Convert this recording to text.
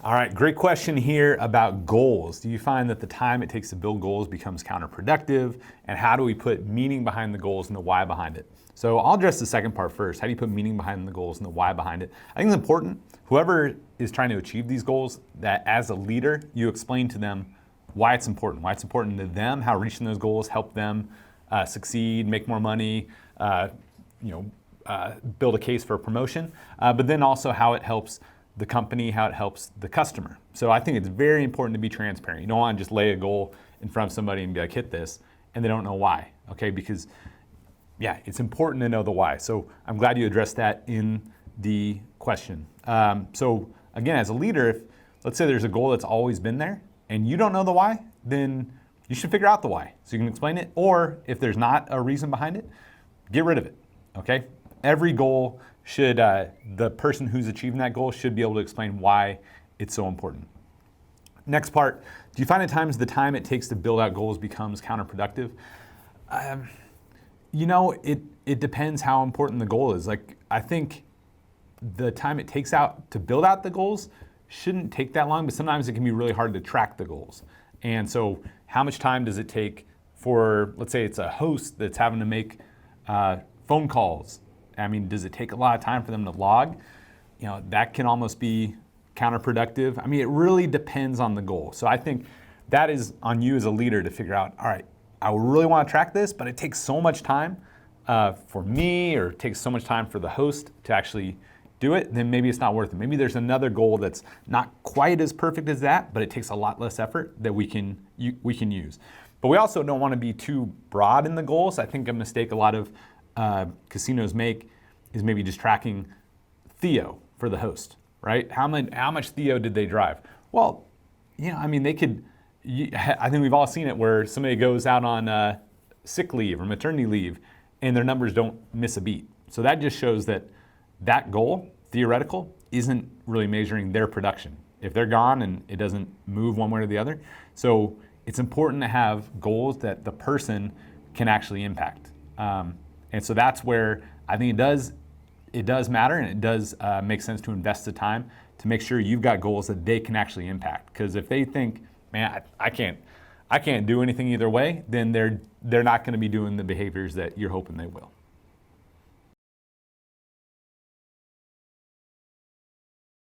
All right, great question here about goals. Do you find that the time it takes to build goals becomes counterproductive? And how do we put meaning behind the goals and the why behind it? So I'll address the second part first. How do you put meaning behind the goals and the why behind it? I think it's important, whoever is trying to achieve these goals, that as a leader, you explain to them why it's important to them, how reaching those goals help them succeed, make more money, build a case for a promotion, but then also how it helps the company, how it helps the customer. So I think it's very important to be transparent. You don't want to just lay a goal in front of somebody and be like, hit this, and they don't know why, okay? Because yeah, it's important to know the why. So I'm glad you addressed that in the question. So again, as a leader, if let's say there's a goal that's always been there and you don't know the why, then you should figure out the why so you can explain it. Or if there's not a reason behind it, get rid of it, okay? Every goal should, the person who's achieving that goal should be able to explain why it's so important. Next part, do you find at times the time it takes to build out goals becomes counterproductive? It depends how important the goal is. Like, I think the time it takes out to build out the goals shouldn't take that long, but sometimes it can be really hard to track the goals. And so how much time does it take for, let's say it's a host that's having to make phone calls? I mean, does it take a lot of time for them to log? That can almost be counterproductive. I mean, it really depends on the goal. So I think that is on you as a leader to figure out, all right, I really want to track this, but it takes so much time for me, or it takes so much time for the host to actually do it, then maybe it's not worth it. Maybe there's another goal that's not quite as perfect as that, but it takes a lot less effort that we can use. But we also don't want to be too broad in the goals. I think a mistake a lot of casinos make is maybe just tracking Theo for the host, right? How much Theo did they drive? Well, they could. I think we've all seen it where somebody goes out on sick leave or maternity leave, and their numbers don't miss a beat. So that just shows that goal, theoretical, isn't really measuring their production. If they're gone and it doesn't move one way or the other. So it's important to have goals that the person can actually impact. And so that's where I think it does matter, and it does make sense to invest the time to make sure you've got goals that they can actually impact. Because if they think, man, I can't do anything either way, then they're not going to be doing the behaviors that you're hoping they will.